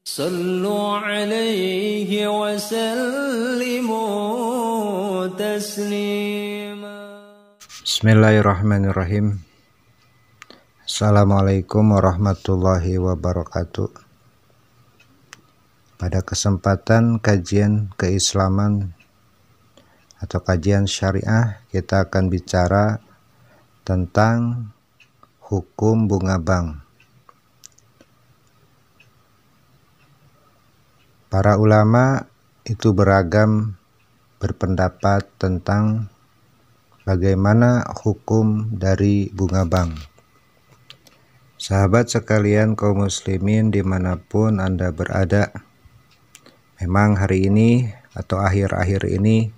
صلوا عليه وسلموا تسليما. Bismillahirrahmanirrahim. Assalamualaikum warahmatullahi wabarakatuh. Pada kesempatan kajian keislaman atau kajian syariah, kita akan bicara tentang hukum bunga bank. Para ulama itu beragam berpendapat tentang bagaimana hukum dari bunga bank. Sahabat sekalian kaum muslimin dimanapun Anda berada, memang hari ini atau akhir-akhir ini,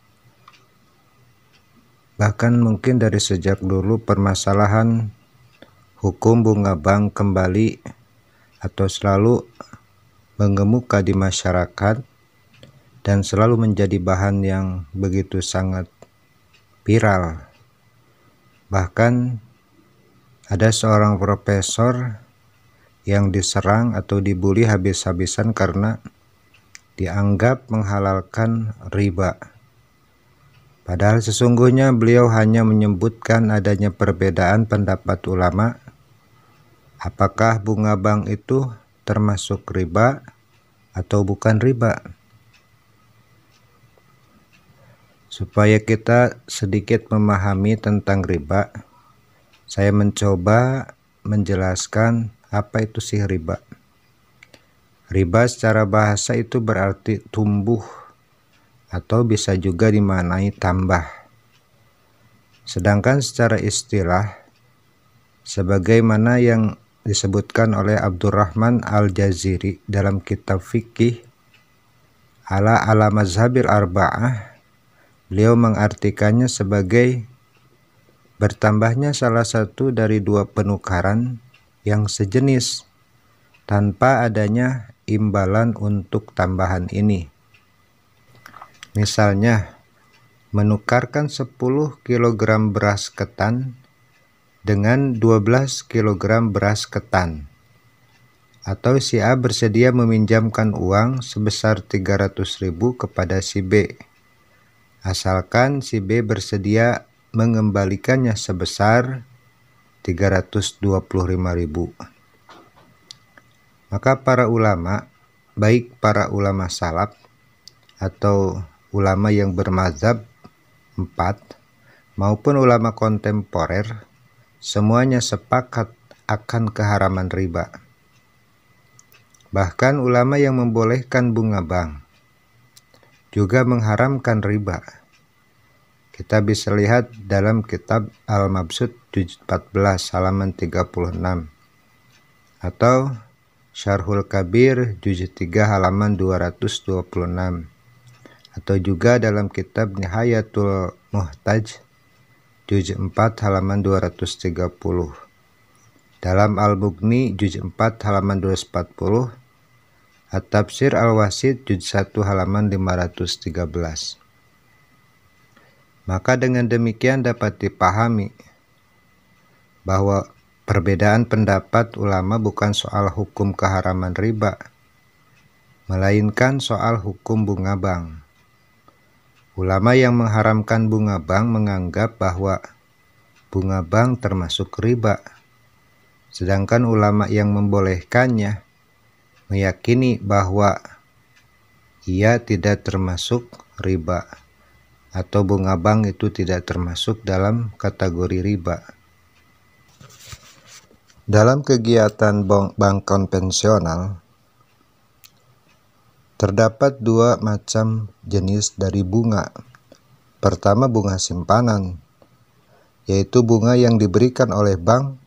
bahkan mungkin dari sejak dulu, permasalahan hukum bunga bank kembali atau selalu mengemuka di masyarakat dan selalu menjadi bahan yang begitu sangat viral. Bahkan ada seorang profesor yang diserang atau dibully habis-habisan karena dianggap menghalalkan riba. Padahal sesungguhnya beliau hanya menyebutkan adanya perbedaan pendapat ulama, apakah bunga bank itu termasuk riba atau bukan riba. Supaya kita sedikit memahami tentang riba, saya mencoba menjelaskan apa itu sih riba. Riba secara bahasa itu berarti tumbuh atau bisa juga dimaknai tambah. Sedangkan secara istilah, sebagaimana yang disebutkan oleh Abdurrahman Al-Jaziri dalam kitab fikih ala mazhabil arba'ah, beliau mengartikannya sebagai bertambahnya salah satu dari dua penukaran yang sejenis tanpa adanya imbalan untuk tambahan ini. Misalnya, menukarkan 10 kg beras ketan dengan 12 kg beras ketan, atau si A bersedia meminjamkan uang sebesar 300.000 kepada si B, asalkan si B bersedia mengembalikannya sebesar 325.000. Maka para ulama, baik para ulama salaf atau ulama yang bermazhab 4 maupun ulama kontemporer, semuanya sepakat akan keharaman riba. Bahkan ulama yang membolehkan bunga bank juga mengharamkan riba. Kita bisa lihat dalam kitab Al-Mabsut juz 14 halaman 36 atau Syarhul Kabir juz 3 halaman 226 atau juga dalam kitab Nihayatul Muhtaj juz 4 halaman 230, dalam Al-Mughni juz 4 halaman 240, At-Tafsir Al-Wasit juz 1 halaman 513. Maka dengan demikian dapat dipahami bahwa perbedaan pendapat ulama bukan soal hukum keharaman riba, melainkan soal hukum bunga bank. Ulama yang mengharamkan bunga bank menganggap bahwa bunga bank termasuk riba, sedangkan ulama yang membolehkannya meyakini bahwa ia tidak termasuk riba atau bunga bank itu tidak termasuk dalam kategori riba. Dalam kegiatan bank konvensional, terdapat dua macam jenis dari bunga. Pertama, bunga simpanan, yaitu bunga yang diberikan oleh bank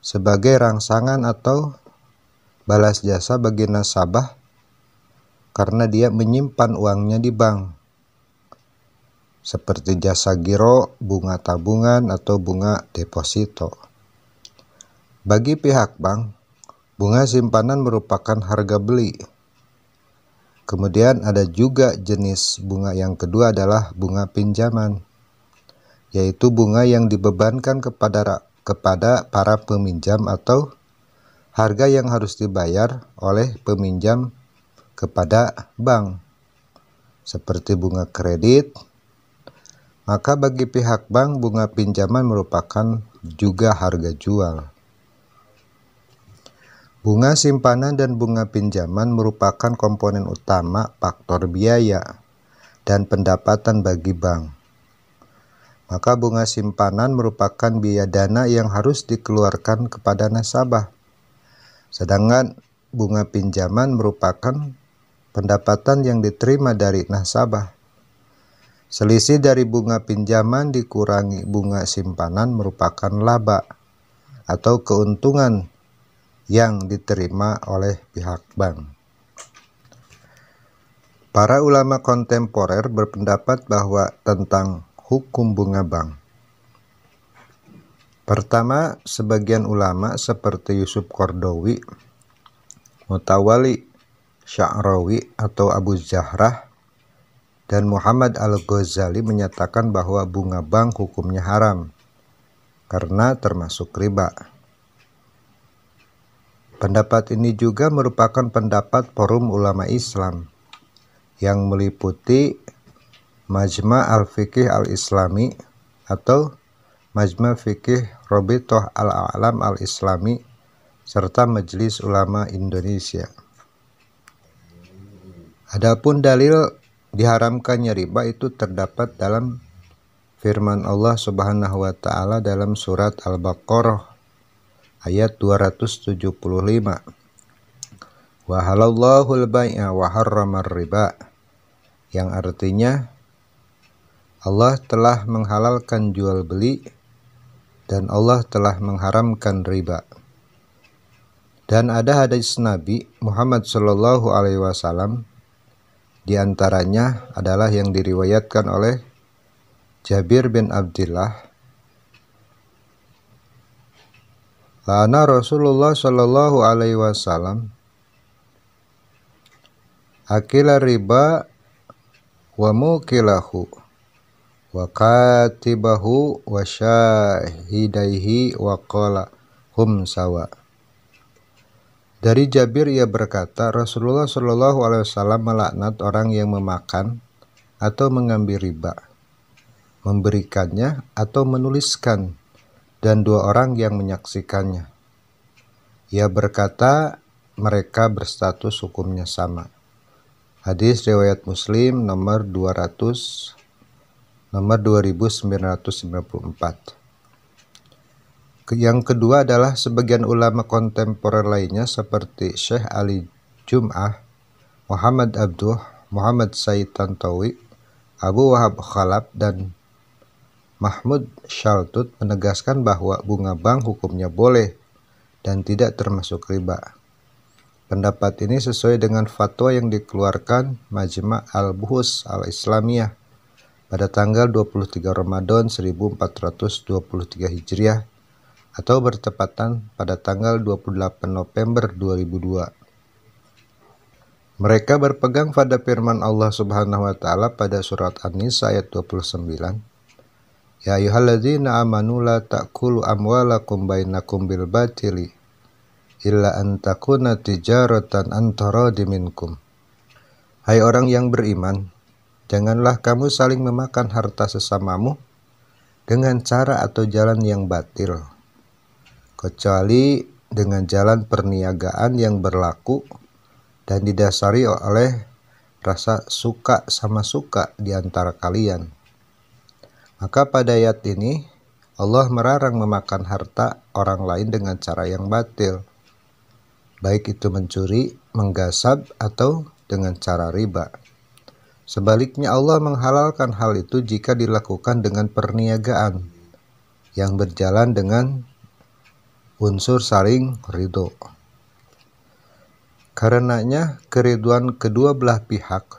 sebagai rangsangan atau balas jasa bagi nasabah karena dia menyimpan uangnya di bank, seperti jasa giro, bunga tabungan, atau bunga deposito. Bagi pihak bank, bunga simpanan merupakan harga beli. Kemudian ada juga jenis bunga yang kedua adalah bunga pinjaman, yaitu bunga yang dibebankan kepada para peminjam atau harga yang harus dibayar oleh peminjam kepada bank, seperti bunga kredit. Maka bagi pihak bank, bunga pinjaman merupakan juga harga jual. Bunga simpanan dan bunga pinjaman merupakan komponen utama faktor biaya dan pendapatan bagi bank. Maka bunga simpanan merupakan biaya dana yang harus dikeluarkan kepada nasabah. Sedangkan bunga pinjaman merupakan pendapatan yang diterima dari nasabah. Selisih dari bunga pinjaman dikurangi bunga simpanan merupakan laba atau keuntungan yang diterima oleh pihak bank. Para ulama kontemporer berpendapat bahwa tentang hukum bunga bank. Pertama, sebagian ulama seperti Yusuf Qaradawi, Mutawalli Sya'rawi atau Abu Zahrah, dan Muhammad Al-Ghazali menyatakan bahwa bunga bank hukumnya haram karena termasuk riba. Pendapat ini juga merupakan pendapat Forum Ulama Islam yang meliputi Majma' Al-Fiqih Al-Islami atau Majma' Fiqih Rabithah Al-A'lam Al-Islami serta Majelis Ulama Indonesia. Adapun dalil diharamkannya riba itu terdapat dalam firman Allah Subhanahu wa taala dalam surat Al-Baqarah ayat 275. Wa halallahu al-bai'a wa harramar riba, yang artinya Allah telah menghalalkan jual beli dan Allah telah mengharamkan riba. Dan ada hadis Nabi Muhammad sallallahu alaihi wasallam, di antaranya adalah yang diriwayatkan oleh Jabir bin Abdullah. La'ana Rasulullah sallallahu alaihi wasallam akila riba wa mukilahu wa katibahu wa syahidaihi wa qala hum sawa. Dari Jabir ia berkata, Rasulullah Shallallahu Alaihi Wasallam melaknat orang yang memakan atau mengambil riba, memberikannya atau menuliskan, dan dua orang yang menyaksikannya. Ia berkata, mereka berstatus hukumnya sama. Hadis riwayat Muslim nomor 2994. Yang kedua adalah sebagian ulama kontemporer lainnya seperti Syekh Ali Jum'ah, Muhammad Abduh, Muhammad Said Tantawi, Abu Wahab Khalaf, dan Mahmud Shaltut menegaskan bahwa bunga bank hukumnya boleh dan tidak termasuk riba. Pendapat ini sesuai dengan fatwa yang dikeluarkan Majma' Al-Buhus Al-Islamiyah pada tanggal 23 Ramadan 1423 Hijriah atau bertepatan pada tanggal 28 November 2002. Mereka berpegang pada firman Allah Subhanahu wa taala pada surat An-Nisa ayat 29. Ya ayyuhalladzina amanu la ta'kulu amwalakum bainakum bil batili illa an takuna tijaratan an taradi minkum. Hai orang yang beriman, janganlah kamu saling memakan harta sesamamu dengan cara atau jalan yang batil, kecuali dengan jalan perniagaan yang berlaku dan didasari oleh rasa suka sama suka di antara kalian. Maka pada ayat ini Allah melarang memakan harta orang lain dengan cara yang batil, baik itu mencuri, menggasab, atau dengan cara riba. Sebaliknya Allah menghalalkan hal itu jika dilakukan dengan perniagaan yang berjalan dengan unsur saling ridho. Karenanya keriduan kedua belah pihak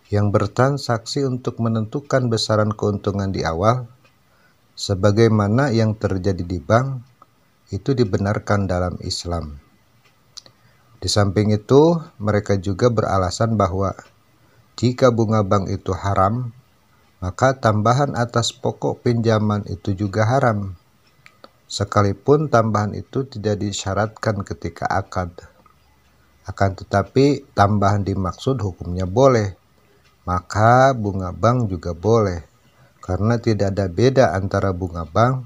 yang bertransaksi untuk menentukan besaran keuntungan di awal, sebagaimana yang terjadi di bank, itu dibenarkan dalam Islam. Di samping itu, mereka juga beralasan bahwa jika bunga bank itu haram, maka tambahan atas pokok pinjaman itu juga haram. sekalipun tambahan itu tidak disyaratkan ketika akad. Akan tetapi tambahan dimaksud hukumnya boleh, maka bunga bank juga boleh, karena tidak ada beda antara bunga bank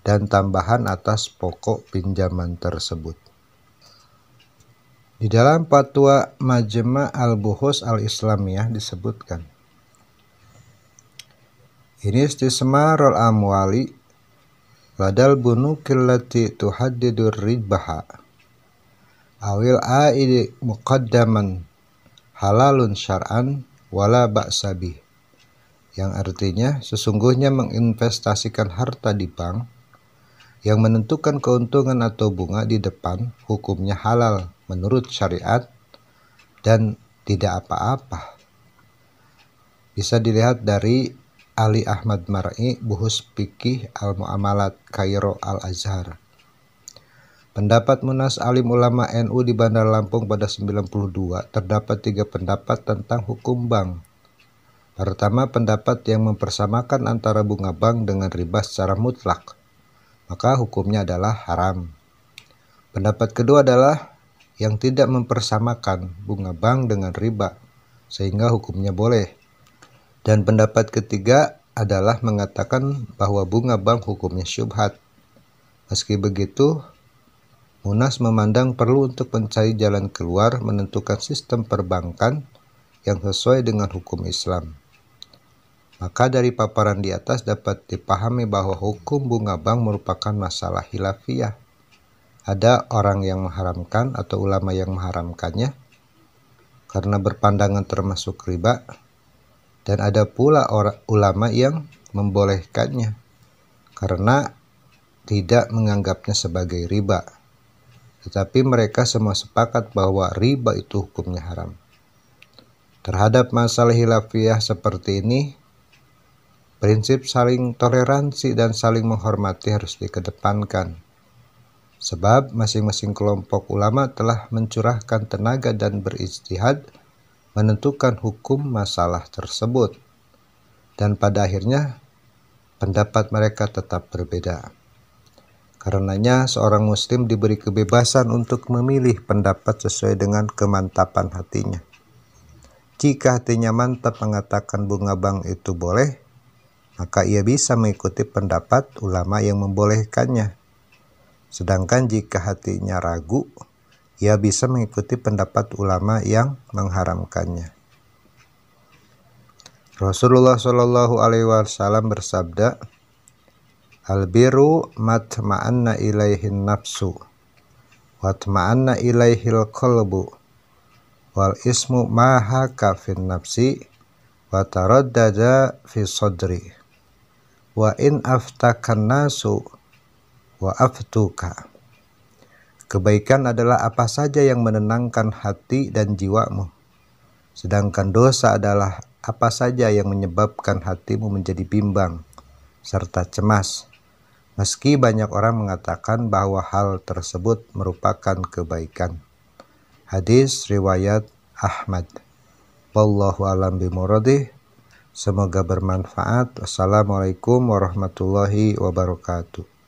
dan tambahan atas pokok pinjaman tersebut. Di dalam Fatwa Majma' al-Buhus al-Islamiyah disebutkan, ini istismarul amwali ladal bunukil lati tuhaddidur ribaha awil aidi muqaddaman halalun syar'an wala ba'sabih, yang artinya sesungguhnya menginvestasikan harta di bank yang menentukan keuntungan atau bunga di depan hukumnya halal menurut syariat dan tidak apa-apa. Bisa dilihat dari Ali Ahmad Mar'i, Buhus Fikih Al-Mu'amalat, Kairo Al-Azhar. Pendapat Munas Alim Ulama NU di Bandar Lampung pada 92, terdapat 3 pendapat tentang hukum bank. Pertama, pendapat yang mempersamakan antara bunga bank dengan riba secara mutlak, maka hukumnya adalah haram. Pendapat kedua adalah yang tidak mempersamakan bunga bank dengan riba, sehingga hukumnya boleh. Dan pendapat ketiga adalah mengatakan bahwa bunga bank hukumnya syubhat. Meski begitu, Munas memandang perlu untuk mencari jalan keluar menentukan sistem perbankan yang sesuai dengan hukum Islam. Maka dari paparan di atas dapat dipahami bahwa hukum bunga bank merupakan masalah khilafiyah. Ada orang yang mengharamkan atau ulama yang mengharamkannya karena berpandangan termasuk riba, dan ada pula ulama yang membolehkannya karena tidak menganggapnya sebagai riba. Tetapi mereka semua sepakat bahwa riba itu hukumnya haram. Terhadap masalah khilafiyah seperti ini, prinsip saling toleransi dan saling menghormati harus dikedepankan. Sebab masing-masing kelompok ulama telah mencurahkan tenaga dan berijtihad menentukan hukum masalah tersebut. Dan pada akhirnya pendapat mereka tetap berbeda. Karenanya seorang muslim diberi kebebasan untuk memilih pendapat sesuai dengan kemantapan hatinya. Jika hatinya mantap mengatakan bunga bank itu boleh, maka ia bisa mengikuti pendapat ulama yang membolehkannya. Sedangkan jika hatinya ragu, ia bisa mengikuti pendapat ulama yang mengharamkannya. Rasulullah Shallallahu Alaihi Wasallam bersabda, "Al-biru matma'anna ilaihin nafsu, watma'anna ilaihil qalbu, wal ismu mahaka fin nafsi, wataraddada fi sadri, wa in aftakan nasu wa aftuka." Kebaikan adalah apa saja yang menenangkan hati dan jiwamu, sedangkan dosa adalah apa saja yang menyebabkan hatimu menjadi bimbang serta cemas, meski banyak orang mengatakan bahwa hal tersebut merupakan kebaikan. Hadis riwayat Ahmad. Wallahu a'lam bimuradi. Semoga bermanfaat. Wassalamualaikum warahmatullahi wabarakatuh.